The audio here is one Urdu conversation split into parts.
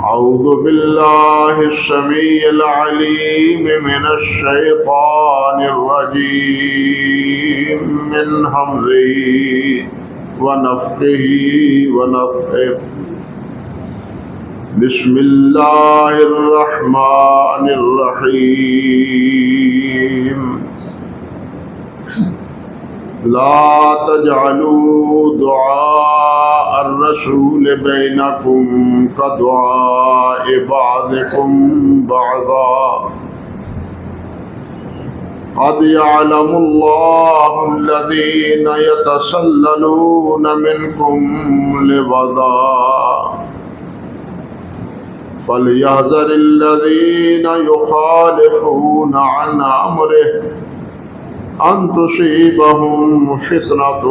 أعوذ بالله السميع العليم من الشيطان الرجيم من همزه ونفخه ونفثه بسم الله الرحمن الرحيم لا تجعلوا دعاء الرسول بينكم كدعاء بعضكم بعضا قد يعلم الله الذين يتسللون منكم لبذا فليحذر الذين يخالفون عن أمره أن تصيبهم فتنة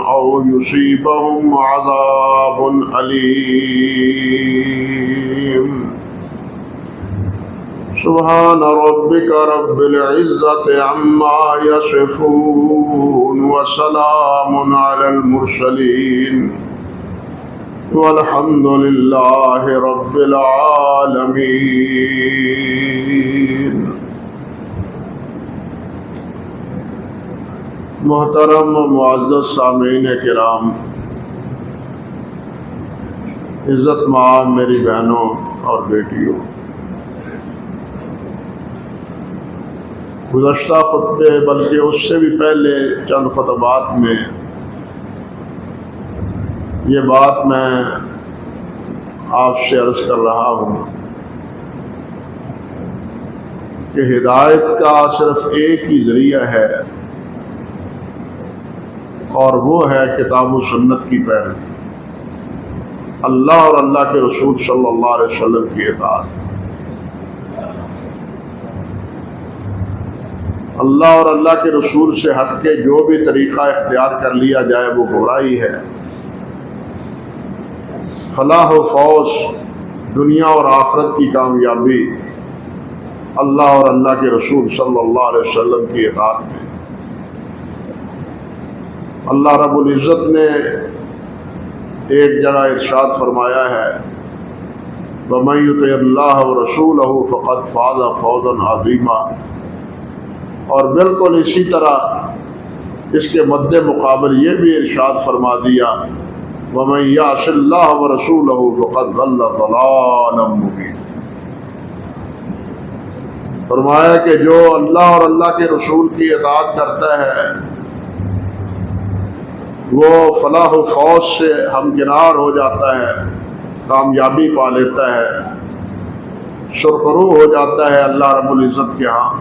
أو يصيبهم عذاب أليم سبحان ربك رب العزة عما يصفون وسلام على المرسلين والحمد لله رب العالمين۔ محترم و معزز سامعین کرام، عزت مآب میری بہنوں اور بیٹیوں، گزشتہ خطبے بلکہ اس سے بھی پہلے چند خطبات میں یہ بات میں آپ سے عرض کر رہا ہوں کہ ہدایت کا صرف ایک ہی ذریعہ ہے اور وہ ہے کتاب و سنت کی پیروی، اللہ اور اللہ کے رسول صلی اللہ علیہ وسلم کی اطاعت۔ اللہ اور اللہ کے رسول سے ہٹ کے جو بھی طریقہ اختیار کر لیا جائے وہ گمراہی ہے۔ فلاح و فوز، دنیا اور آخرت کی کامیابی اللہ اور اللہ کے رسول صلی اللہ علیہ وسلم کی اطاعت میں۔ اللہ رب العزت نے ایک جگہ ارشاد فرمایا ہے وَمَن يُطِعِ اللَّهَ وَرَسُولَهُ فَقَدْ فَازَ فَوْزًا عَظِيمًا، اور بالکل اسی طرح اس کے مد مقابل یہ بھی ارشاد فرما دیا وَمَن يَعْصِ اللَّهَ وَرَسُولَهُ فَقَدْ ضَلَّ ضَلَالًا مُبِينًا۔ فرمایا کہ جو اللہ اور اللہ کے رسول کی اطاعت کرتا ہے وہ فلاح و فوز سے ہمکنار ہو جاتا ہے، کامیابی پا لیتا ہے، سرخرو ہو جاتا ہے اللہ رب العزت کے ہاں۔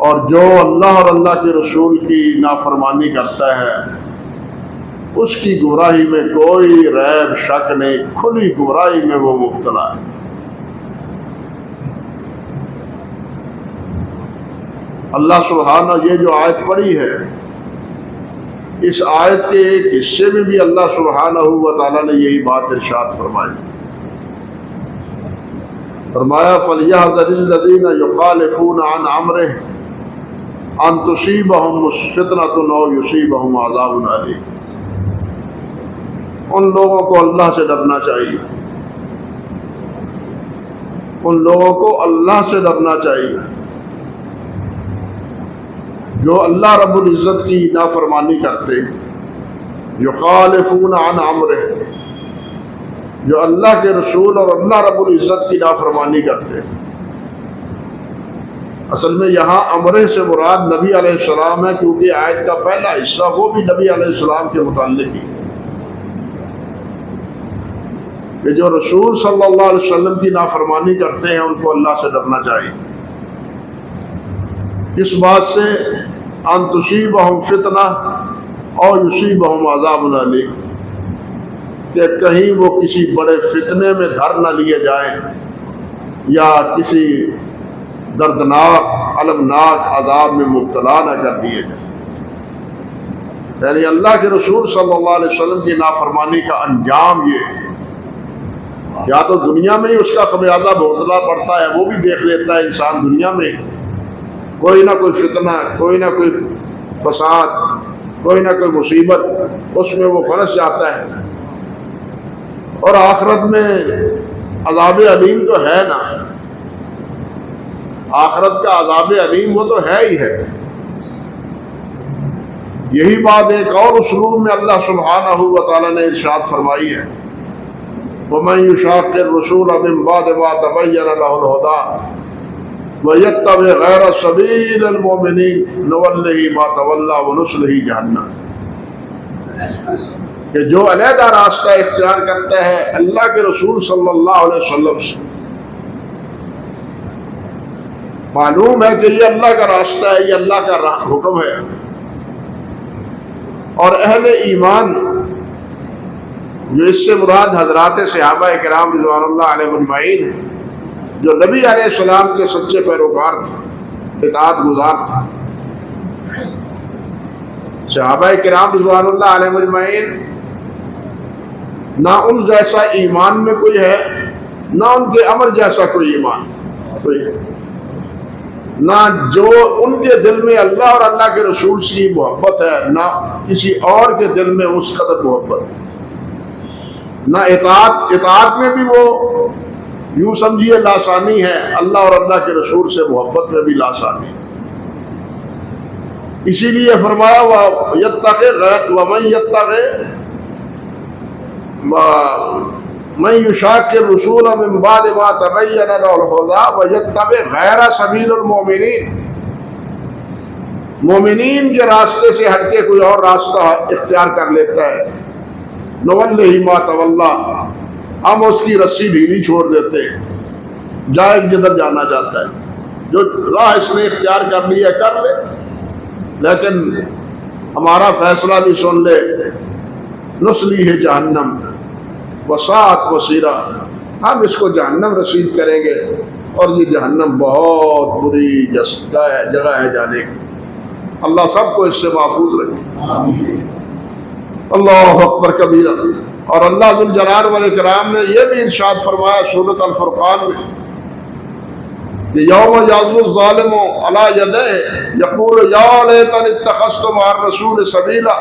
اور جو اللہ اور اللہ کے رسول کی نافرمانی کرتا ہے اس کی گمراہی میں کوئی ریب شک نہیں، کھلی گمراہی میں وہ مبتلا ہے۔ اللہ سبحانہ یہ جو آیت پڑھی ہے، اس آیت کے ایک حصے میں بھی اللہ سبحانہ و تعالیٰ نے یہی بات ارشاد فرمائی۔ فرمایا فَلْيَحْذَرِ الَّذِينَ يُخَالِفُونَ عَنْ أَمْرِهِ أَن تُصِيبَهُمْ فِتْنَةٌ أَوْ يُصِيبَهُمْ عَذَابٌ أَلِيمٌ۔ ان لوگوں کو اللہ سے ڈرنا چاہیے، ان لوگوں کو اللہ سے ڈرنا چاہیے جو اللہ رب العزت کی نافرمانی کرتے، یخالفون عن امرہ، جو اللہ کے رسول اور اللہ رب العزت کی نافرمانی کرتے۔ اصل میں یہاں امرہ سے مراد نبی علیہ السلام ہے، کیونکہ آیت کا پہلا حصہ وہ بھی نبی علیہ السلام کے متعلق ہی کہ جو رسول صلی اللہ علیہ وسلم کی نافرمانی کرتے ہیں ان کو اللہ سے ڈرنا چاہیے۔ کس بات سے؟ ان تصیبہم فتنہ او یصیبہم عذاب علیم، کہ کہیں وہ کسی بڑے فتنے میں دھر نہ لیے جائیں یا کسی دردناک المناک عذاب میں مبتلا نہ کر دیے جائیں۔ یعنی اللہ کے رسول صلی اللہ علیہ وسلم کی نافرمانی کا انجام یہ ہے، یا تو دنیا میں ہی اس کا خمیازہ بھگتنا پڑتا ہے، وہ بھی دیکھ لیتا ہے انسان دنیا میں کوئی نہ کوئی فتنہ، کوئی نہ کوئی فساد، کوئی نہ کوئی مصیبت، اس میں وہ پھنس جاتا ہے، اور آخرت میں عذاب علیم تو ہے نا، آخرت کا عذاب علیم وہ تو ہے ہی ہے۔ یہی بات ایک اور اسلوب میں اللہ سبحانہ و تعالی نے ارشاد فرمائی ہے، وَمَن يُشَاقِّ الرَّسُولَ مِن بَعْدِ مَا تَبَيَّنَ لَهُ الْهُدَىٰ وَيَتَّبِعْ غَيْرَ سَبِيلِ الْمُؤْمِنِينَ نُوَلِّهِ مَا تَوَلَّىٰ وَنُصْلِهِ جَهَنَّمَ، کہ جو علیحدہ راستہ اختیار کرتا ہے اللہ کے رسول صلی اللہ علیہ وسلم سے، معلوم ہے کہ یہ اللہ کا راستہ ہے، یہ اللہ کا حکم ہے، اور اہل ایمان جو اس سے مراد حضرات صحابہ کرام رضوان اللہ علیہم اجمعین ہیں، جو نبی علیہ السلام کے سچے پیروکار تھے، اطاعت گزار تھے۔ صحابہ کرام رضوان اللہ علیہم اجمعین نہ ان جیسا ایمان میں کوئی ہے، نہ ان کے عمل جیسا کوئی ایمان کوئی ہے، نہ جو ان کے دل میں اللہ اور اللہ کے رسول سے محبت ہے، نہ کسی اور کے دل میں اس قدر محبت، نہ اطاعت میں بھی وہ یوں سمجھیے لاسانی ہے، اللہ اور اللہ کے رسول سے محبت میں بھی لاسانی۔ اسی لیے فرمایا مَن يُشَاقِّ الرَّسُولَ مِن بَعْدِ مَا تَبَيَّنَ لَهُ الْهُدَىٰ وَيَتَّبِعْ غَيْرَ سَبِيلِ الْمُؤْمِنِينَ، مومنین کے راستے سے ہٹ کے کوئی اور راستہ اختیار کر لیتا ہے، نُوَلِّهِ مَا تَوَلَّىٰ، ہم اس کی رسی ڈھیلی چھوڑ دیتے ہیں، جائے جدھر جانا چاہتا ہے، جو راہ اس نے اختیار کر لی ہے کر لے، لیکن ہمارا فیصلہ بھی سن لے، نُصْلِیہِ جہنم وساعت مصیرا، ہم اس کو جہنم رسید کریں گے، اور یہ جہنم بہت بری جگہ ہے جانے کی۔ اللہ سب کو اس سے محفوظ رکھے۔ اللہ اکبر کبیرہ۔ اور اللہ ذو الجلال والاکرام نے یہ بھی ارشاد فرمایا سورۃ الفرقان میں کہ یوم یعض الظالم علی یدیہ یقول یا لیتنی اتخذت مع الرسول سبیلا،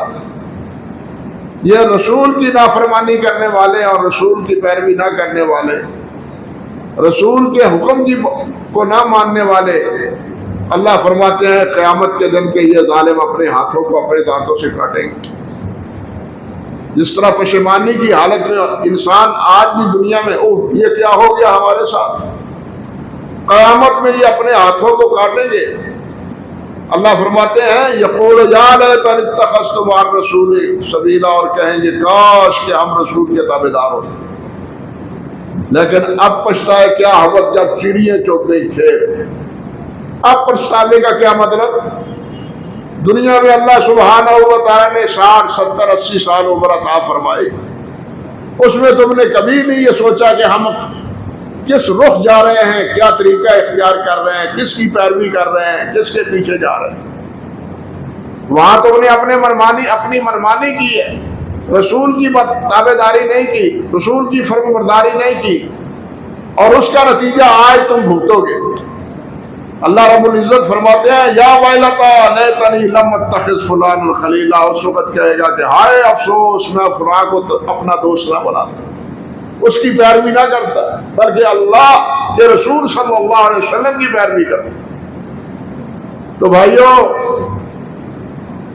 یہ رسول کی نافرمانی کرنے والے اور رسول کی پیروی نہ کرنے والے، رسول کے حکم کو نہ ماننے والے، اللہ فرماتے ہیں قیامت کے دن کہ یہ ظالم اپنے ہاتھوں کو اپنے دانتوں سے کاٹیں گے۔ جس طرح پشیمانی کی حالت میں انسان آج بھی دنیا میں اوہ یہ کیا ہو گیا ہمارے ساتھ، قیامت میں یہ اپنے ہاتھوں کو کاٹیں گے۔ اللہ فرماتے ہیں یقول یا لیتنی اتخذت مع الرسول سبیلا، اور کہیں گے کاش کہ ہم رسول کے تابعدار ہوتے، لیکن اب پچھتائے کیا ہوت جب چڑیاں چگ گئی کھیت۔ اب پچھتانے کا کیا مطلب؟ دنیا میں اللہ سبحانہ و تعالی نے 60 70 80 سال عمر عطا فرمائی، اس میں تم نے کبھی نہیں یہ سوچا کہ ہم کس رخ جا رہے ہیں، کیا طریقہ اختیار کر رہے ہیں، کس کی پیروی کر رہے ہیں، کس کے پیچھے جا رہے ہیں۔ وہاں تم نے اپنی منمانی کی ہے، رسول کی تابع داری نہیں کی، رسول کی فرم برداری نہیں کی، اور اس کا نتیجہ آج تم بھگتو گے۔ اللہ رب العزت فرماتے ہیں یا ویلتا لیتنی لم اتخذ فلانا خلیلا، اس وقت کہے گا کہ ہائے افسوس میں فلاں کو اپنا دوست نہ بناتا، اس کی پیروی نہ کرتا، بلکہ اللہ کے رسول صلی اللہ علیہ وسلم کی پیروی کرتا۔ تو بھائیو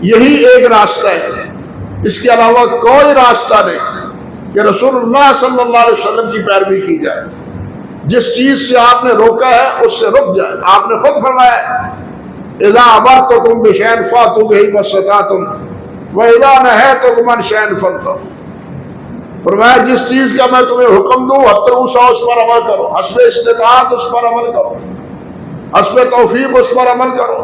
یہی ایک راستہ ہے، اس کے علاوہ کوئی راستہ نہیں کہ رسول اللہ صلی اللہ علیہ وسلم کی پیروی کی جائے۔ جس چیز سے آپ نے روکا ہے اس سے رک جائے۔ آپ نے خود فرمایا اذا امرتکم بشیء فاتوا بہ ما استطعتم واذا نہیتکم عن شیء فانتہوا، فرمایا جس چیز کا میں تمہیں حکم دوں حتیٰ اس پر عمل کرو، حسب استطاعت اس پر عمل کرو، حسب توفیق اس پر عمل کرو،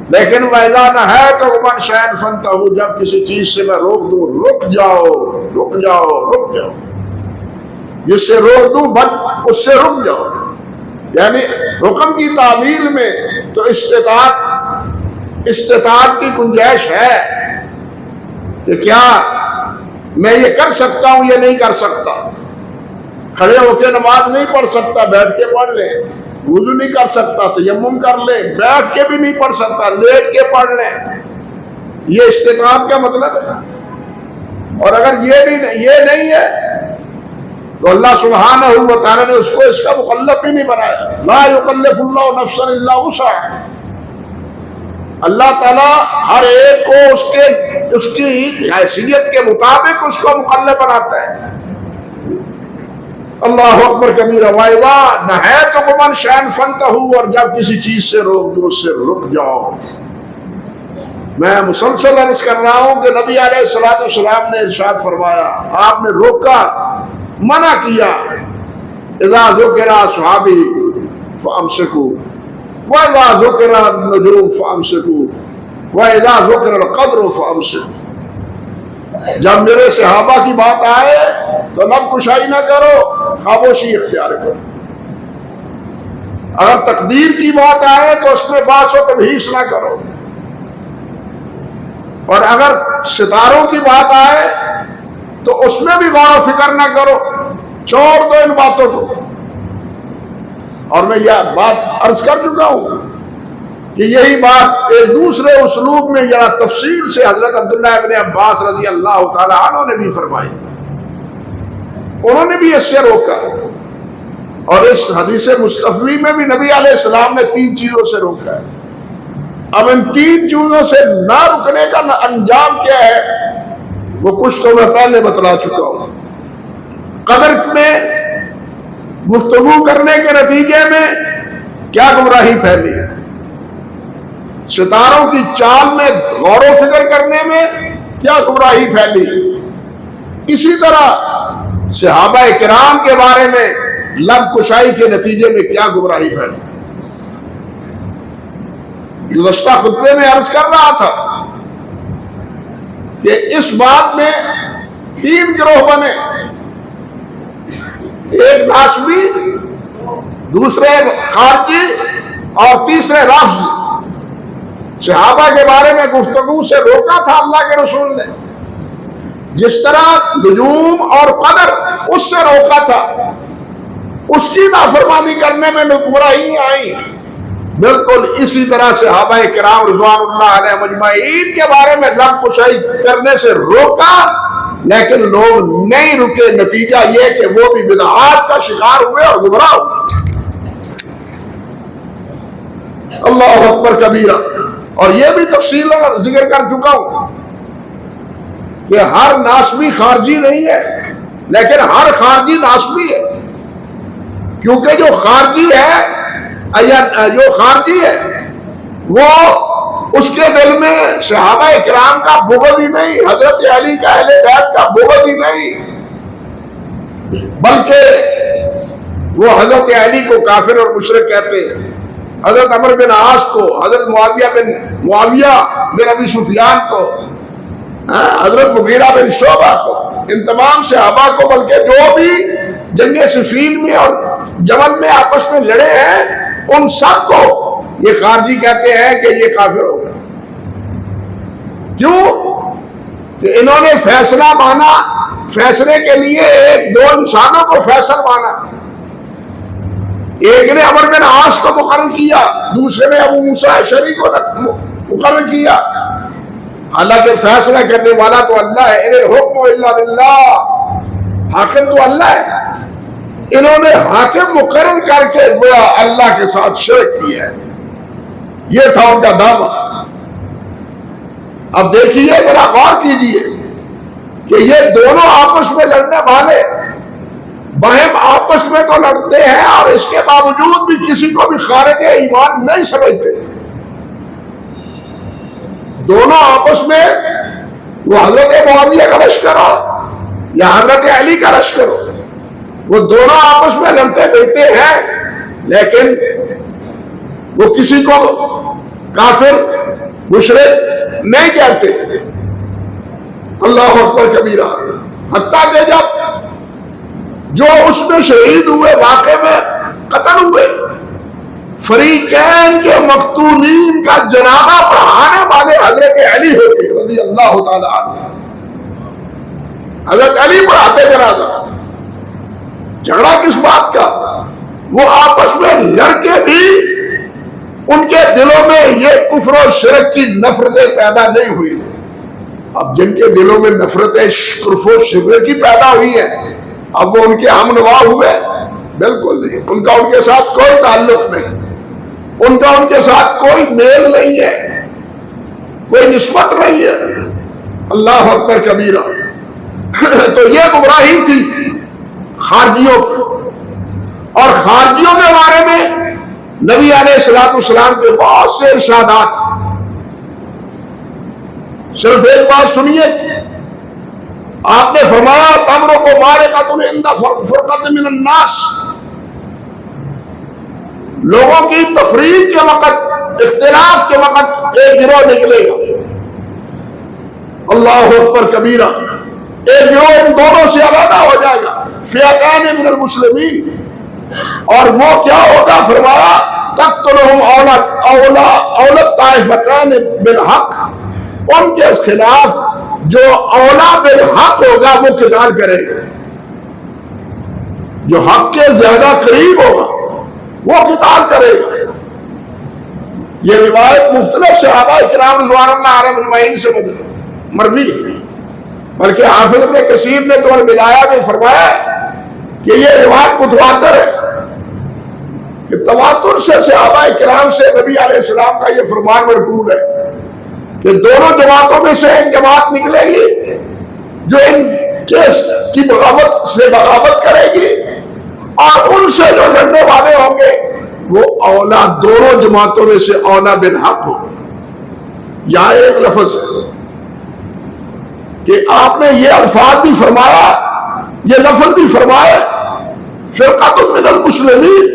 لیکن وَإِذَا نَهَيْتُكُمْ عَنْ شَيْءٍ فَانْتَهُوا، جب کسی چیز سے میں روک دوں رک جاؤ رک جاؤ رک جاؤ، جس سے روک دوں بس اس سے رک جاؤ۔ یعنی حکم کی تعمیل میں تو استطاعت کی گنجائش ہے کہ کیا میں یہ کر سکتا ہوں یہ نہیں کر سکتا، کھڑے ہو کے نماز نہیں پڑھ سکتا بیٹھ کے پڑھ لیں، وضو نہیں کر سکتا تیمم کر لیں، بیٹھ کے بھی نہیں پڑھ سکتا لیٹ کے پڑھ لیں، یہ استطاعت کا مطلب ہے۔ اور اگر یہ نہیں ہے تو اللہ سبحانہ و تعالیٰ نے اس کو اس کا مکلف بھی نہیں بنایا. لا یکلف اللہ نفسا الا وسعها. اللہ تعالیٰ ہر ایک کو اس کی حیثیت کے مطابق اس کو مکلف بناتا ہے. اللہ اکبر کبیرہ. وَإِذَا نَهَيْتُكُمْ عَنْ شَيْءٍ فَانْتَهُوا. اور جب کسی چیز سے روک دو اس سے رک جاؤ. میں مسلسل عرض کر رہا ہوں کہ نبی علیہ الصلوۃ والسلام نے ارشاد فرمایا، آپ نے روکا، منع کیا. اذا ذکر اصحابی فامسکوا واذا ذکر النجوم فامسکوا واذا ذکر القدر فامسکوا. جب میرے صحابہ کی بات آئے تو لب کشائی نہ کرو، خاموشی اختیار کرو. اگر تقدیر کی بات آئے تو اس میں بحث و تبحیث نہ کرو. اور اگر ستاروں کی بات آئے تو اس میں بھی غور و فکر نہ کرو، چھوڑ دو ان باتوں کو. اور میں یہ بات عرض کر چکا ہوں کہ یہی بات ایک دوسرے اسلوب میں ذرا تفصیل سے حضرت عبداللہ ابن عباس رضی اللہ تعالی عنہ نے بھی فرمائی. انہوں نے بھی اس سے روکا. اور اس حدیث مصطفی میں بھی نبی علیہ السلام نے 3 چیزوں سے روکا ہے. اب ان 3 چیزوں سے نہ رکنے کا انجام کیا ہے وہ کچھ تو میں پہلے بتلا چکا ہوں. قدر میں گفتگو کرنے کے نتیجے میں کیا گمراہی پھیلی، ستاروں کی چال میں غور و فکر کرنے میں کیا گمراہی پھیلی، اسی طرح صحابہ کرام کے بارے میں لب کشائی کے نتیجے میں کیا گمراہی پھیلی. گزشتہ خطبے میں عرض کر رہا تھا کہ اس بات میں 3 گروہ بنے، ایک ناسبی، دوسرے خارجی اور تیسرے رافضی. صحابہ کے بارے میں گفتگو سے روکا تھا اللہ کے رسول نے، جس طرح نجوم اور قدر اس سے روکا تھا. اس کی نافرمانی کرنے میں گمراہی آئی. بالکل اسی طرح صحابہ کرام رضوان اللہ علیہ مجمعین کے بارے میں لب کشائی کرنے سے روکا، لیکن لوگ نہیں رکے. نتیجہ یہ کہ وہ بھی بدعات کا شکار ہوئے اور گمراہ ہوئے. اللہ اکبر کبیرہ. اور یہ بھی تفصیل ذکر کر چکا ہوں کہ ہر ناسبی خارجی نہیں ہے، لیکن ہر خارجی ناسبی ہے. کیونکہ جو خارجی ہے وہ اس کے دل میں صحابہ کرام کا بغض ہی نہیں، حضرت علی کا اہل بیت کا بغض ہی نہیں، بلکہ وہ حضرت علی کو کافر اور مشرک کہتے ہیں، حضرت عمر بن عاص کو، حضرت معاویہ بن ابی سفیان کو، حضرت مغیرہ بن شعبہ کو، ان تمام صحابہ کو، بلکہ جو بھی جنگ صفین میں اور جمل میں آپس میں لڑے ہیں ان سب کو یہ خارجی کہتے ہیں کہ یہ کافر ہو گئے. کیوں کہ انہوں نے فیصلہ مانا، فیصلے کے لیے 2 انسانوں کو فیصل مانا. ایک نے عمر بن عاص کو مقرر کیا، دوسرے نے ابو موسیٰ اشعری کو مقرر کیا. حالانکہ فیصلہ کرنے والا تو اللہ ہے. ان الحکم الا للہ، حاکم تو اللہ ہے. انہوں نے حاکم مقرر کر کے گویا اللہ کے ساتھ شرک کیا ہے. یہ تھا ان کا دعویٰ. اب دیکھیے، ذرا غور کیجیے کہ یہ دونوں آپس میں لڑنے والے باہم آپس میں تو لڑتے ہیں اور اس کے باوجود بھی کسی کو بھی خارج ایمان نہیں سمجھتے. دونوں آپس میں وہ حضرت معاویہ کا لشکر ہو یا حضرت علی کا لشکر ہو، وہ دونوں آپس میں لڑتے بیٹھتے ہیں، لیکن وہ کسی کو کافر مشرک نہیں کہتے. اللہ اکبر کبیرہ. حتیٰ کہ جب جو اس میں شہید ہوئے، واقع میں قتل ہوئے، فریقین کے مقتولین کا جنازہ پڑھانے والے حضرت علی ہوتے رضی اللہ تعالی عنہ. حضرت علی پڑھاتے جنازہ. جھگڑا کس بات کا؟ وہ آپس میں لڑ کے بھی ان کے دلوں میں یہ کفر و شرک کی نفرتیں پیدا نہیں ہوئی. اب جن کے دلوں میں نفرتیں کفر و شرک کی پیدا ہوئی ہیں اب وہ ان کے ہم نوا ہوئے؟ بالکل نہیں، ان کا ان کے ساتھ کوئی تعلق نہیں، ان کا ان کے ساتھ کوئی میل نہیں ہے، کوئی نسبت نہیں ہے۔ اللہ اکبر کبیرہ۔ تو یہ گمراہی تھی خارجیوں کی، اور خارجیوں کے بارے میں نبی علیہ السلام کے بہت سے ارشادات۔ صرف ایک بات سنیے، آپ نے فرمایا تمرق مارقۃ عند فرقۃ من الناس، لوگوں کی تفریق کے وقت، اختلاف کے وقت ایک گروہ نکلے گا، اللہ اکبر کبیرہ، ایک گروہ ان دونوں سے علیحدہ ہو جائے گا، فئتان من المسلمین، اور وہ کیا ہوگا؟ فرمایا تقتلہم اولی الطائفتین بالحق، ان کے خلاف جو اولا بالحق ہوگا وہ قتال کرے گا، جو حق کے زیادہ قریب ہوگا وہ قتال کرے گا۔ یہ روایت مختلف صحابہ کرام رضوان اللہ علیہم اجمعین سے مروی ہے، بلکہ حافظ ابن کثیر نے تو البدایہ میں فرمایا کہ یہ روایت متواتر ہے، کہ تواتر سے صحابہ کرام سے نبی علیہ السلام کا یہ فرمان مرفوع ہے کہ دونوں جماعتوں میں سے ایک جماعت نکلے گی جو ان کی بغاوت سے بغاوت کرے گی، اور ان سے جو لڑنے والے ہوں گے وہ اولا، دونوں جماعتوں میں سے اولا بالحق ہو۔ یہاں ایک لفظ ہے کہ آپ نے یہ الفاظ بھی فرمایا، یہ لفظ بھی فرمایا فرقۃ من المسلمین،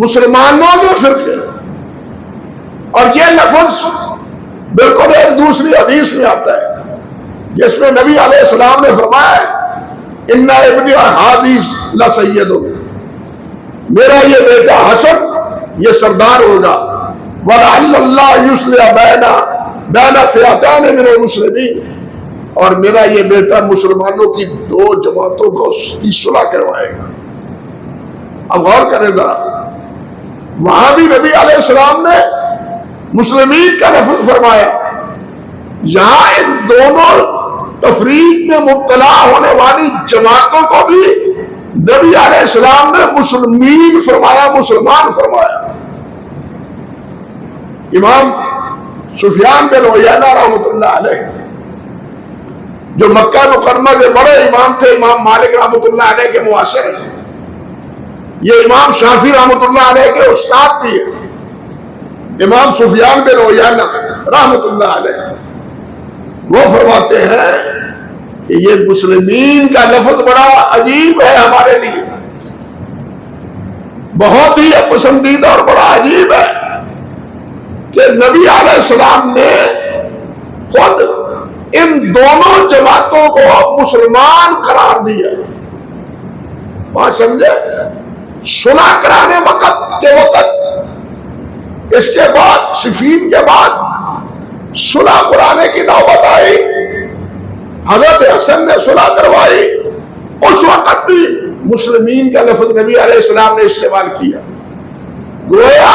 مسلمانوں کے فرقے، اور یہ لفظ بالکل ایک دوسری حدیث میں آتا ہے جس میں نبی علیہ السلام نے فرمایا ان ابن ہادی لسید، میرا یہ بیٹا حسن یہ سردار ہوگا، ولعل اللہ یصلح بین فئتین من المسلمین، اور میرا یہ بیٹا مسلمانوں کی دو جماعتوں کو کی صلح کروائے گا۔ اب غور کرے گا، وہاں بھی نبی علیہ السلام نے مسلمین کا لفظ فرمایا، یہاں ان دونوں تفریق میں مبتلا ہونے والی جماعتوں کو بھی نبی علیہ السلام نے مسلمین فرمایا، مسلمان فرمایا۔ امام سفیان بن عیینہ رحمۃ اللہ علیہ، جو مکہ مکرمہ کے بڑے امام تھے، امام مالک رحمۃ اللہ علیہ کے معاصر ہیں، یہ امام شافعی رحمۃ اللہ علیہ کے استاد بھی ہیں، امام سفیان بن عیینہ رحمۃ اللہ علیہ، وہ فرماتے ہیں کہ یہ مسلمین کا لفظ بڑا عجیب ہے ہمارے لیے، بہت ہی پسندیدہ اور بڑا عجیب ہے کہ نبی علیہ السلام نے خود ان دونوں جماعتوں کو مسلمان قرار دیا۔ بات سمجھے؟ صلح کرانے کے وقت، اس کے بعد صفین کے بعد صلح کرانے کی نوبت آئی، حضرت حسن نے صلح کروائی، اس وقت بھی مسلمین کا لفظ نبی علیہ السلام نے استعمال کیا، گویا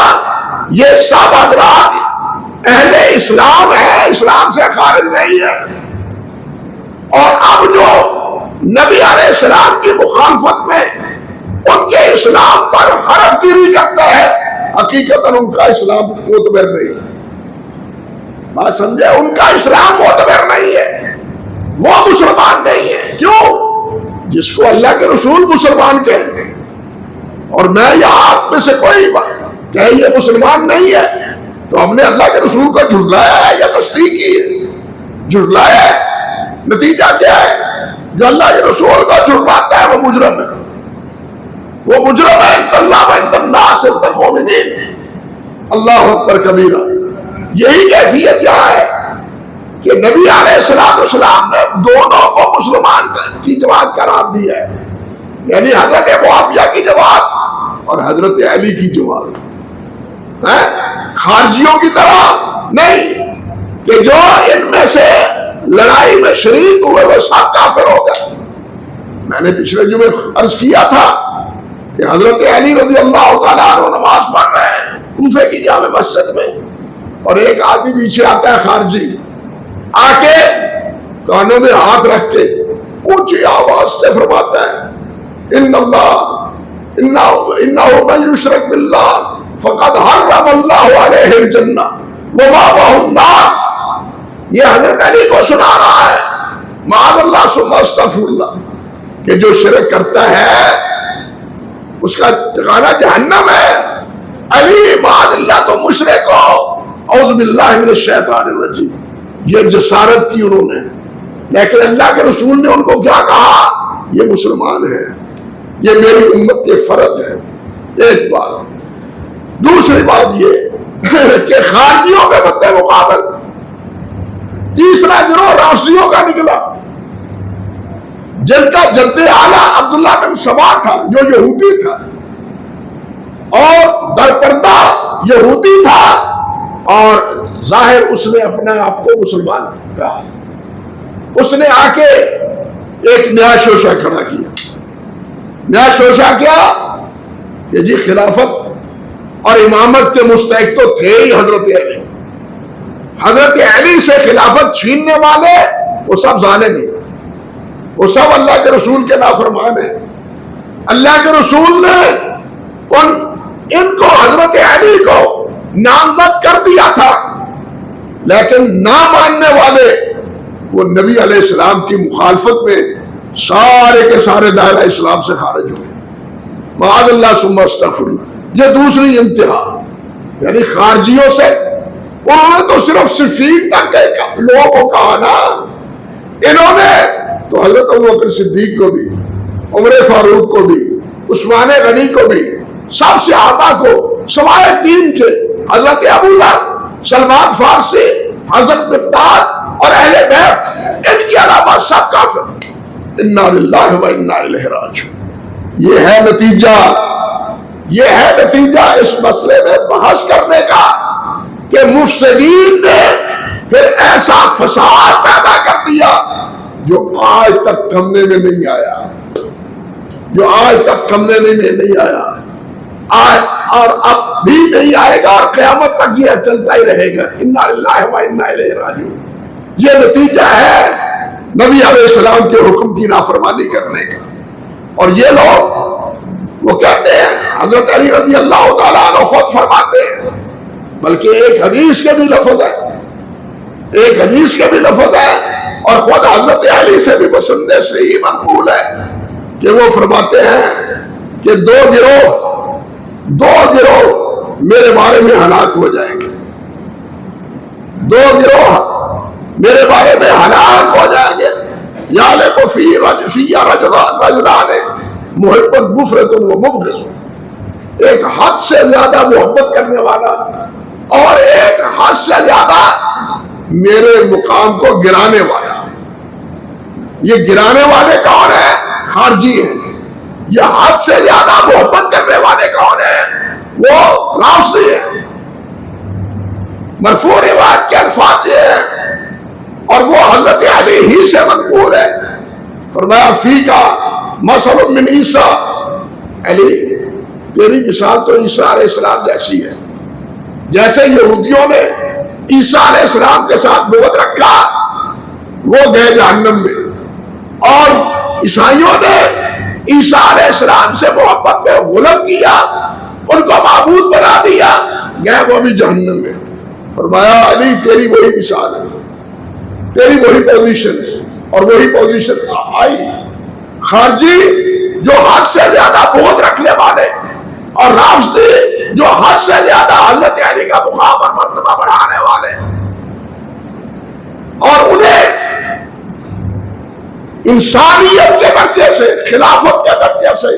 یہ سب حضرات اہل اسلام ہے، اسلام سے خارج نہیں ہے، اور اب جو نبی علیہ السلام کی مخالفت میں ان کے اسلام پر حرف گیری کرتا ہے، حقیقتاً ان کا اسلام معتبر نہیں ہے۔ بات سمجھے؟ ان کا اسلام معتبر نہیں ہے، وہ مسلمان نہیں ہے۔ کیوں؟ جس کو اللہ کے رسول مسلمان کہیں گے، اور میں یا آپ میں سے کوئی کہ یہ مسلمان نہیں ہے، تو ہم نے اللہ کے رسول کو جھٹلایا ہے یا تصدیق کی ہے؟ جھٹلایا ہے۔ نتیجہ کیا ہے؟ جو اللہ کے رسول کو جھٹلاتا ہے وہ مجرم ہے، وہ مجرم ہے۔ انت اللہ و انت الناس انت المؤمنین۔ اللہ اکبر کبیرہ۔ یہی کیفیت یہاں ہے کہ نبی علیہ السلام نے دونوں کو مسلمان کی جماعت قرار دیا ہے، یعنی حضرت معاویہ کی جماعت اور حضرت علی کی جماعت، خارجیوں کی طرح نہیں کہ جو ان میں سے لڑائی میں شریک ہوئے وہ سب کافر ہو گئے۔ میں نے پچھلے جمعے عرض کیا تھا کہ حضرت علی رضی اللہ تعالیٰ عنہ نماز پڑھ رہے ہیں کوفے کی جامع مسجد میں، اور ایک آدمی پیچھے آتا ہے خارجی، آ کے کانوں میں ہاتھ رکھ کے اونچی آواز سے فرماتا ہے انہو من یشرک باللہ فقد حرم اللہ علیہ الجنہ ومأواہ النار۔ یہ حضرت علی کو سنا رہا ہے معاذ اللہ ثم استغفر اللہ کہ جو شرک کرتا ہے اس کا ٹھکانہ جہنم ہے۔ علی معاذ اللہ تو مشرک ہو، اعوذ باللہ من الشیطان الرجیم۔ یہ جسارت کی انہوں نے، لیکن اللہ کے رسول نے ان کو کیا کہا؟ یہ مسلمان ہے، یہ میری امت کے فرد ہے۔ ایک بات۔ دوسری بات یہ کہ خارجیوں کے مد مقابل تیسرا گروہ رافضیوں کا نکلا، جن کا جد اعلیٰ عبداللہ بن سبا تھا جو یہودی تھا اور درپردہ یہودی تھا، اور ظاہر اس نے اپنے آپ کو مسلمان کہا۔ اس نے آ کے ایک نیا شوشہ کھڑا کیا۔ نیا شوشہ کیا کہ جی خلافت اور امامت کے مستحق تو تھے ہی حضرت علی۔ حضرت علی سے خلافت چھیننے والے وہ سب ظالم ہیں، وہ سب اللہ کے رسول کے نافرمان ہیں۔ اللہ کے رسول نے ان کو حضرت علی کو نامزد کر دیا تھا، لیکن نہ ماننے والے وہ نبی علیہ السلام کی مخالفت میں سارے کے سارے دائرہ اسلام سے خارج ہوئے۔ معاذ اللہ ثم استغفر اللہ۔ یہ دوسری انتہا، یعنی خارجیوں سے انہوں نے تو صرف صفین تک کے لوگوں کو کہا نا، انہوں نے تو حضرت ابوبکر صدیق کو بھی، عمر فاروق کو بھی، عثمان غنی کو بھی، سب صحابہ کو سوائے تین کے حضرت ابو ذر، سلمان فارسی، حضرت مقداد اور اہل بیت، ان کے علاوہ سب کافر۔ انا للہ و انا الیہ راجعون۔ یہ ہے نتیجہ اس مسئلے میں بحث کرنے کا کہ مفسدین نے پھر ایسا فساد پیدا کر دیا جو آج تک تھمنے میں نہیں آیا، جو آج تک تھمنے میں نہیں آیا، اور اب بھی نہیں آئے گا، اور قیامت تک یہ چلتا ہی رہے گا۔ انا للہ و انا الیہ راجعون۔ یہ نتیجہ ہے نبی علیہ السلام کے حکم کی نافرمانی کرنے کا۔ اور یہ لوگ وہ کہتے ہیں، حضرت علی رضی اللہ تعالیٰ عنہ خود فرماتے ہیں، بلکہ ایک حدیث کے بھی لفظ ہے، ایک حدیث کے بھی لفظ ہے، اور خود حضرت علی سے بھی مسند صحیح منقول ہے کہ وہ فرماتے ہیں کہ دو گروہ میرے بارے میں ہلاک ہو جائیں گے، دو گروہ میرے بارے میں ہلاک ہو جائیں گے۔ یعلق فی رجلان محبت مفرط و مبغض، ایک حد سے زیادہ محبت کرنے والا اور ایک حد سے زیادہ میرے مقام کو گرانے والا۔ یہ گرانے والے کون ہیں؟ خارجی ہیں۔ یہ حد سے زیادہ محبت کرنے والے کون ہیں؟ وہ رافضی ہیں۔ مرفوع روایت کے الفاظ یہ ہیں، اور وہ حضرت علی ہی سے منقول ہے۔ فرمایا فی کا مثل من عیسیٰ، علی تیری مثال تو عیسیٰ علیہ السلام جیسی ہے۔ جیسے یہودیوں نے عیسیٰ علیہ السلام کے ساتھ بغض رکھا، وہ گئے جہنم میں، اور عیسائیوں نے عیسیٰ علیہ السلام سے محبت میں غلط کیا، ان کو معبود بنا دیا، گئے وہ بھی جہنم میں۔ فرمایا علی تیری وہی مثال ہے، تیری وہی پوزیشن ہے، اور وہی پوزیشن آئی۔ خارجی جو حد سے زیادہ بغض رکھنے والے، اور رافضی جو حد سے زیادہ حضرت علی کا مقام اور مرتبہ بڑھانے والے، اور انہیں انسانیت کے درجے سے، خلافت کے درجے سے،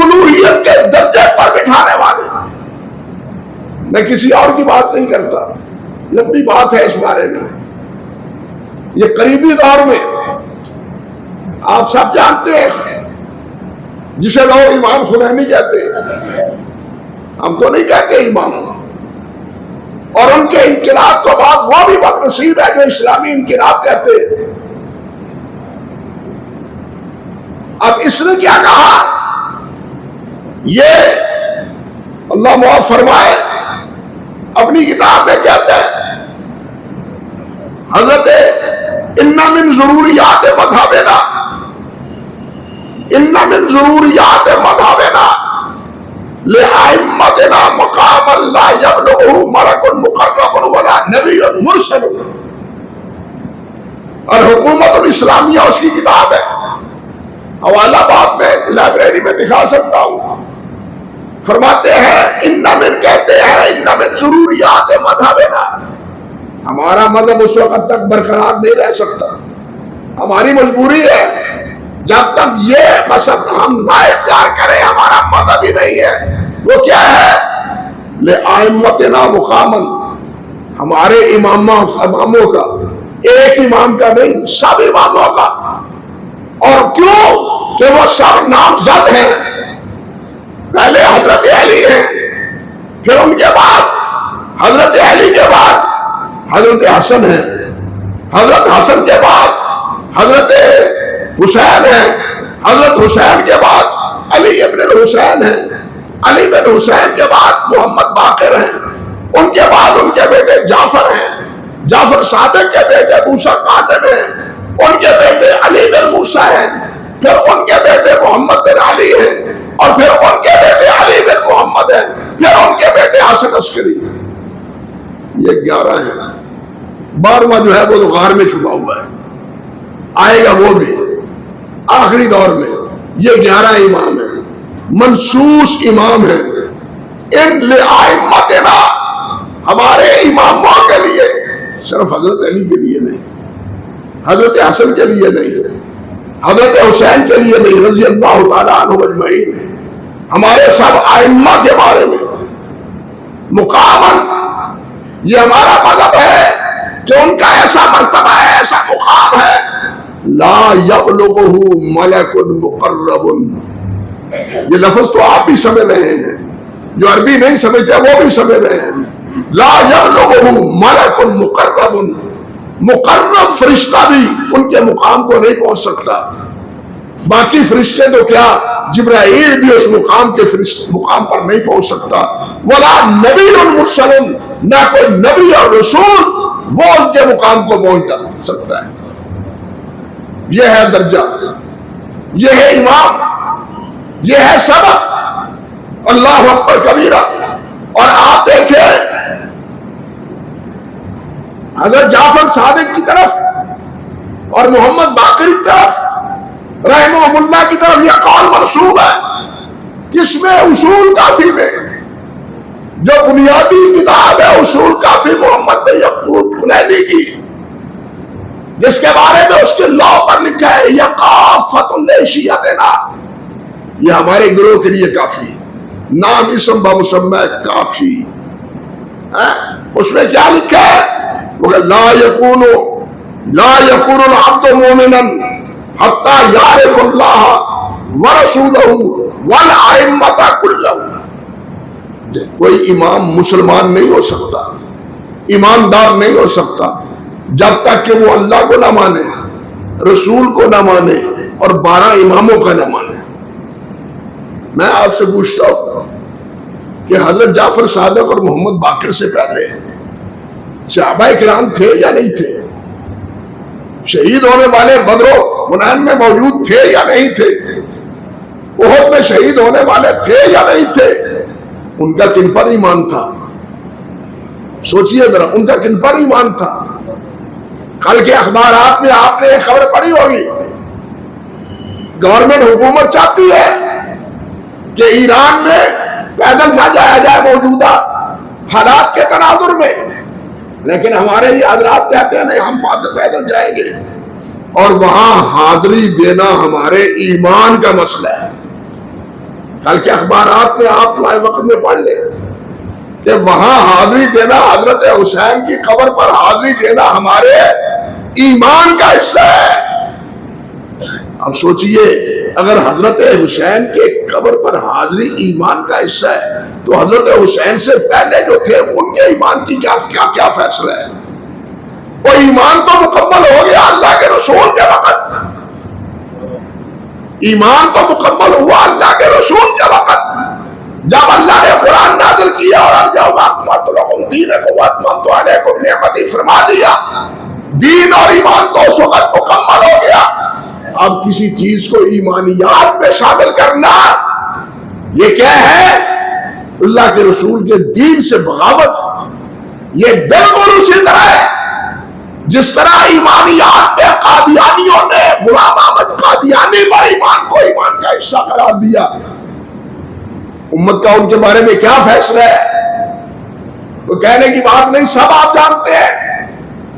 الوہیت کے درجے پر بٹھانے والے۔ میں کسی اور کی بات نہیں کرتا، لمبی بات ہے اس بارے میں۔ یہ قریبی دور میں آپ سب جانتے ہیں جسے لوگ امام خمینی کہتے ہیں، ہم تو نہیں کہتے امام، اور ان کے انقلاب کو بعد وہ بھی بد نصیب ہے جو اسلامی انقلاب کہتے ہیں۔ اب اس نے کیا کہا؟ یہ اللہ معاف فرمائے اپنی کتاب میں کہتے ہیں، حضرت ان من ضروریات مذہبنا ان من ضروریات مذہبنا لأئمتنا مقاما لا یبلغہ ملک مقرب ولا نبی مرسل. اور حکومت الاسلامیہ اس کی کتاب ہے، حوالہ باب میں لائبریری میں دکھا سکتا ہوں. فرماتے ہیں ان من، کہتے ہیں ان من ضروریات مذہبنا، ہمارا مذہب اس وقت تک برقرار نہیں رہ سکتا. ہماری مجبوری ہے جب تک یہ مذہب ہم نہ اختیار کریں ہمارا مذہب ہی نہیں ہے. وہ کیا ہے؟ لأئمتنا مقاما، ہمارے اماموں کا، ایک امام کا نہیں سب اماموں کا. اور کیوں کہ وہ سب نامزد ہیں. پہلے حضرت علی ہیں، پھر ان کے بعد حضرت علی کے بعد حضرت حسن ہیں، حضرت حسن کے بعد حضرت حسین ہیں، حضرت حسین کے بعد علی ابن الحسین ہیں، علی بن حسین کے بعد محمد باقر ہیں، ان کے بعد ان کے بیٹے جعفر ہیں، جعفر صادق کے بیٹے موسیٰ کاظم ہیں، ان کے بیٹے علی بن موسیٰ ہیں، پھر ان کے بیٹے محمد بن علی ہیں، اور پھر ان کے بیٹے علی بن محمد ہیں، پھر ان کے بیٹے حسن عسکری. یہ 11 ہیں. 12واں جو ہے وہ تو غار میں چھپا ہوا ہے، آئے گا وہ بھی آخری دور میں. یہ 11 امام ہیں، منصوص امام ہیں. ان لائمتنا، ہمارے اماموں کے لیے، صرف حضرت علی کے لیے نہیں، حضرت حسن کے لیے نہیں، حضرت حسین کے لیے نہیں، رضی اللہ تعالیٰ عنہ اجمعین. ہمارے سب ائمہ کے بارے میں مقامن، یہ ہمارا مذہب ہے کہ ان کا ایسا مرتبہ ہے، ایسا مقام ہے، لا یبلغہ ملک مقرب. یہ لفظ تو آپ بھی سمجھ رہے ہیں، جو عربی نہیں سمجھتے وہ بھی سمجھ رہے ہیں. لا یبلغہ ملک مقرب، مقرب فرشتہ بھی ان کے مقام کو نہیں پہنچ سکتا. باقی فرشتے تو کیا، جبرائیل بھی اس مقام کے مقام پر نہیں پہنچ سکتا. ولا نبی مرسل، نہ کوئی نبی اور رسول وہ ان کے مقام کو پہنچ سکتا ہے. یہ ہے درجہ، یہ ہے امام، یہ ہے سبق. اللہ اکبر کبیرہ. اور آپ دیکھیں حضرت جعفر صادق کی طرف اور محمد باقر کی طرف رحمہ اللہ کی طرف یہ قول منسوب ہے. کس میں؟ اصول کافی میں، جو بنیادی کتاب ہے اصول کافی محمد بن یعقوب کلینی کی، جس کے بارے میں اس کے لاء پر لکھا ہے یقافۃ لشیعتنا، یہ ہمارے گروہ کے لیے کافی ہے. نام اسم بمسمى کافی. اس میں کیا لکھا ہے؟ وہ لا یکون العبد مومنا حتی یعرف اللہ ورسولہ والائمۃ کلہم. کوئی امام مسلمان نہیں ہو سکتا، ایماندار نہیں ہو سکتا جب تک کہ وہ اللہ کو نہ مانے، رسول کو نہ مانے اور 12 اماموں کا نہ مانے. میں آپ سے پوچھتا ہوں کہ حضرت جعفر صادق اور محمد باقر سے پہلے صحابہ کرام تھے یا نہیں تھے؟ شہید ہونے والے بدر و حنین میں موجود تھے یا نہیں تھے؟ احد میں شہید ہونے والے تھے یا نہیں تھے؟ ان کا کن پر ایمان تھا؟ سوچئے ذرا، ان کا کن پر ایمان تھا؟ کل کے اخبارات میں آپ نے ایک خبر پڑھی ہوگی، گورنمنٹ حکومت چاہتی ہے کہ ایران میں پیدل نہ جایا جائے موجودہ حالات کے تناظر میں، لیکن ہمارے یہ حضرات کہتے ہیں نہیں ہم پیدل جائیں گے. اور وہاں حاضری دینا ہمارے ایمان کا مسئلہ ہے. کل کے اخبارات میں آپ لائے وقت میں پڑھ لیں کہ وہاں حاضری دینا، حضرت حسین کی قبر پر حاضری دینا ہمارے ایمان کا حصہ ہے. اب سوچئے اگر حضرت حسین کے قبر پر حاضری ایمان کا حصہ ہے تو حضرت حسین سے پہلے جو تھے ان کے ایمان کی کیا فیصلہ ہے؟ وہ ایمان تو مکمل ہو گیا اللہ کے رسول کے وقت، ایمان تو مکمل ہوا اللہ کے رسول کے وقت جب اللہ نے قرآن نازل کیا اور اليوم اکملت لکم دینکم واتممت علیکم نعمتی فرما دیا. دین اور ایمان تو اس وقت مکمل ہو گیا اب کسی چیز کو ایمانیات میں شامل کرنا یہ کیا ہے؟ اللہ کے رسول کے دین سے بغاوت۔ یہ بالکل اسی طرح ہے جس طرح ایمانیات میں قادیانیوں نے غلام احمد قادیانی پر ایمان کو ایمان کا حصہ قرار دیا۔ امت کا ان کے بارے میں کیا فیصلہ ہے؟ تو کہنے کی بات نہیں، سب آپ جانتے ہیں،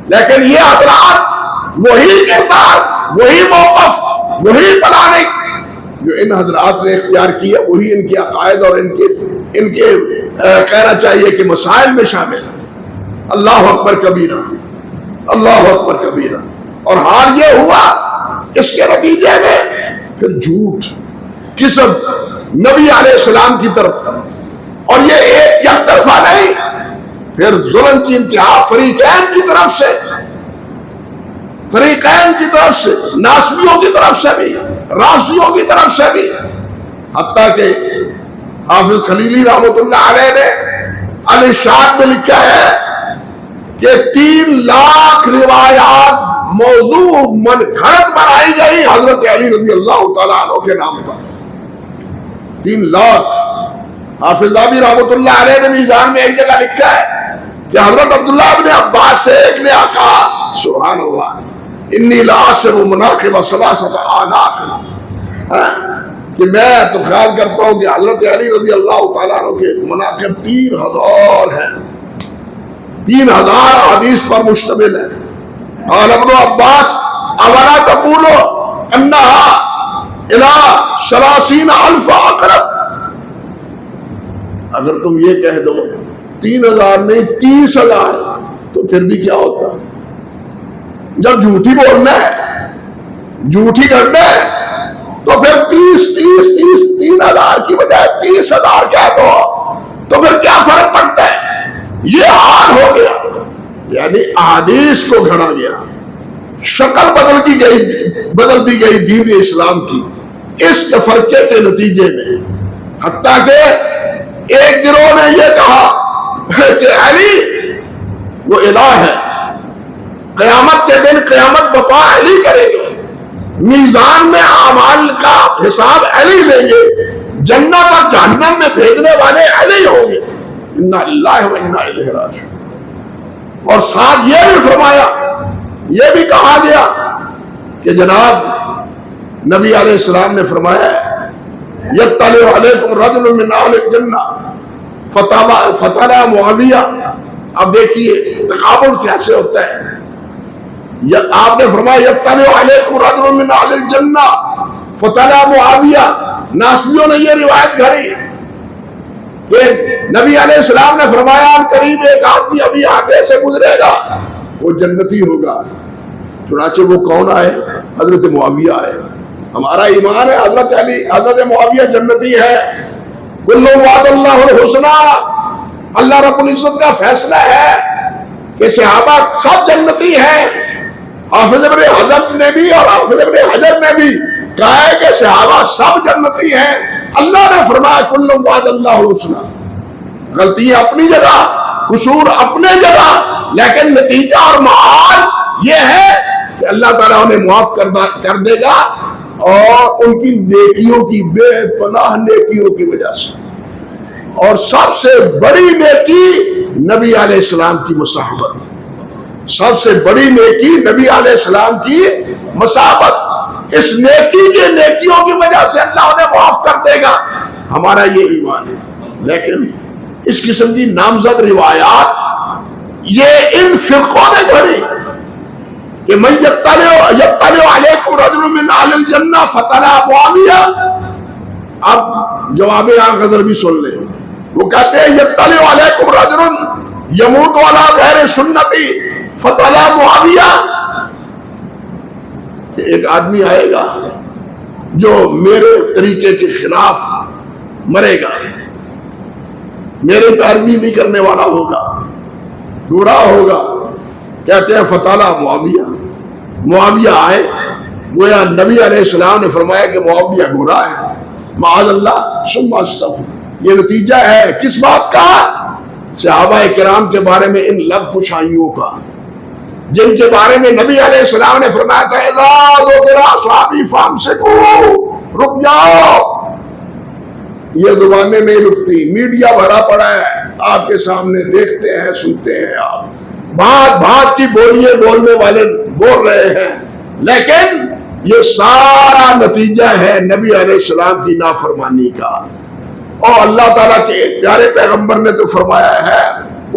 لیکن یہ حضرات وہی کردار، وہی موقف، وہی پلاننگ جو ان حضرات نے اختیار کیا، وہی ان کے عقائد اور ان کے کہنا چاہیے کہ مسائل میں شامل ہے۔ اللہ اکبر کبیرہ، اللہ اکبر کبیرہ۔ اور حال یہ ہوا اس کے نتیجے میں پھر جھوٹ، کذب نبی علیہ السلام کی طرف، اور یہ ایک یک طرفہ نہیں، پھر ظلم کی انتہا فریقین کی طرف سے، فریقین کی طرف سے، ناسبیوں کی طرف سے بھی، رافضیوں کی طرف سے بھی، حتیٰ کہ حافظ خلیلی رحمۃ اللہ علیہ نے الارشاد میں لکھا ہے کہ 3 لاکھ روایات موضوع من گھڑت بنائی گئی حضرت علی رضی اللہ تعالیٰ عنہ کے نام پر۔ 3 لاکھ۔ حافظ ذہبی رحمۃ اللہ علیہ نے میزان میں ایک جگہ لکھا ہے کہ حضرت عبداللہ ابن عباس سے ایک نے کہا، سبحان اللہ، انی لآشر مناقب ثلاثۃ آلاف، کہ میں تو خیال کرتا ہوں کہ حضرت علی رضی اللہ تعالیٰ عنہ کے مناقب 3000 ہیں، 3000 حدیث پر مشتمل ہے۔ قال ابن عباس اولا تقول انها الى 30,000 اقرب، اگر تم یہ کہہ دو 3000 نہیں 30,000 تو پھر بھی کیا ہوتا؟ جب جھوٹی بولنا ہے، جھوٹی کرنا ہے، تو پھر 30,000 کی بجائے 30,000 کہہ دو تو پھر کیا فرق پڑتا ہے؟ یہ حال ہو گیا، یعنی احادیث کو گھڑا گیا، شکل بدل دی گئی دین اسلام کی اس تفرقے کے نتیجے میں، حتیٰ کہ ایک گروہ نے یہ کہا کہ علی وہ الہ ہے، قیامت کے دن قیامت بپا علی کرے گا، میزان میں اعمال کا حساب علی لیں گے، جنت اور جہنم میں بھیجنے والے علی ہوں گے، انا للہ و انا الیہ راجعون۔ اور ساتھ یہ بھی فرمایا، یہ بھی کہا گیا کہ جناب نبی علیہ السلام نے فرمایا یطلع علیکم رجل من اہل الجنہ فتلا معاویہ۔ اب دیکھیے تقابل کیسے ہوتا ہے۔ آپ نے فرمایا یطلع علیکم رجل من اہل الجنہ فتلا معاویہ، ناسبیوں نے یہ روایت گھڑی کہ نبی علیہ السلام نے فرمایا قریب ایک آدمی ابھی آگے سے گزرے گا، وہ جنتی ہوگا۔ چنانچہ وہ کون آئے؟ حضرت معاویہ آئے۔ ہمارا ایمان ہے حضرت علی، حضرت معاویہ جنتی ہے۔ کل وعد اللہ الحسنہ، اللہ رب العزت کا فیصلہ ہے کہ صحابہ سب جنتی ہیں۔ حافظ ابن حجر نے بھی اور حافظ ابن حجر نے بھی کہا ہے کہ صحابہ سب جنتی ہیں۔ اللہ نے فرمایا کل وعد اللہ الحسنہ۔ غلطی اپنی جگہ، قصور اپنے جگہ، لیکن نتیجہ اور معاد یہ ہے کہ اللہ تعالیٰ انہیں معاف کر دے گا، اور ان کی نیکیوں کی، بے پناہ نیکیوں کی وجہ سے۔ اور سب سے بڑی نیکی نبی علیہ السلام کی مصاحبت، سب سے بڑی نیکی نبی علیہ السلام کی مصاحبت۔ اس نیکی کے نیکیوں کی وجہ سے اللہ انہیں معاف کر دے گا، ہمارا یہ ایمان ہے۔ لیکن اس قسم کی نامزد روایات یہ ان فرقوں نے گھڑی کہ من یطلع علیکم رجل من اہل الجنہ فتلا معاویہ۔ اب جواب غدر بھی سن لیں، وہ کہتے ہیں یطلع علیکم رجل یموت علی غیر سنتی فتلا معاویہ، کہ ایک آدمی آئے گا جو میرے طریقے کے خلاف مرے گا، میرے پیروی نہیں کرنے والا ہوگا، گمراہ ہوگا۔ کہتے ہیں فتلا معاویہ، معاویہ آئے، گویا نبی علیہ السلام نے فرمایا کہ معاویہ گمراہ ہے، معاذ اللہ ثم استغفر۔ یہ نتیجہ ہے کس بات کا؟ صحابہ کرام کے بارے میں ان لب کشائیوں کا، جن کے بارے میں نبی علیہ السلام نے فرمایا تھا اذا ذکر اصحابی فامسکوا، رک جاؤ. یہ زبانیں نہیں رکتی، میڈیا بھرا پڑا ہے آپ کے سامنے، دیکھتے ہیں سنتے ہیں آپ، بھانت بھانت کی بولیاں بولنے والے بول رہے ہیں، لیکن یہ سارا نتیجہ ہے نبی علیہ السلام کی نافرمانی کا. اور اللہ تعالیٰ کے پیارے پیغمبر نے تو فرمایا ہے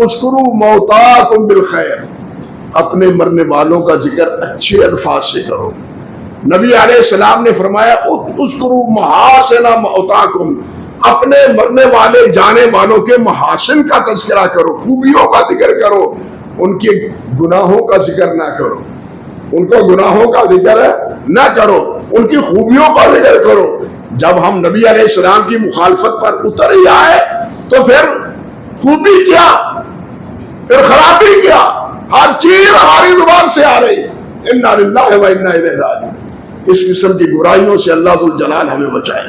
اذکروا موتاکم بالخیر، اپنے مرنے والوں کا ذکر اچھے الفاظ سے کرو. نبی علیہ السلام نے فرمایا اذکروا محاسن موتاکم، اپنے مرنے والے جانے والوں کے محاسن کا تذکرہ کرو، خوبیوں کا ذکر کرو، ان کے گناہوں کا ذکر نہ کرو. ان کو گناہوں کا ذکر نہ کرو، ان کی خوبیوں کا ذکر کرو. جب ہم نبی علیہ السلام کی مخالفت پر اتر ہی آئے تو پھر خوبی کیا، پھر خرابی کیا، ہر چیز ہماری زبان سے آ رہی. انا للہ و انا الیہ راجعون. اس قسم کی برائیوں سے اللہ ذوالجلال ہمیں بچائے.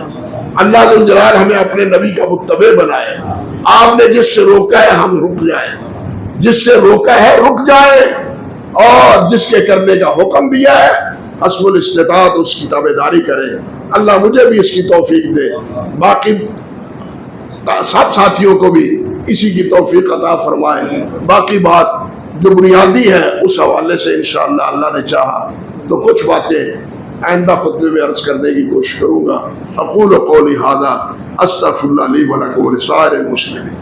اللہ ذوالجلال ہمیں اپنے نبی کا متبع بنائے. آپ نے جس سے روکا ہے ہم رک جائیں، جس سے روکا ہے رک جائیں، اور جس کے کرنے کا حکم دیا ہے حسب الاستطاعت اس کی تابعداری کریں. اللہ مجھے بھی اس کی توفیق دے، باقی سب ساتھیوں کو بھی اسی کی توفیق عطا فرمائے. باقی بات جو بنیادی ہے اس حوالے سے انشاءاللہ اللہ نے چاہا تو کچھ باتیں آئندہ خطبے میں عرض کرنے کی کوشش کروں گا. اقول قولی ھذا استغفر اللہ لی و لکم ولسائر المسلمین.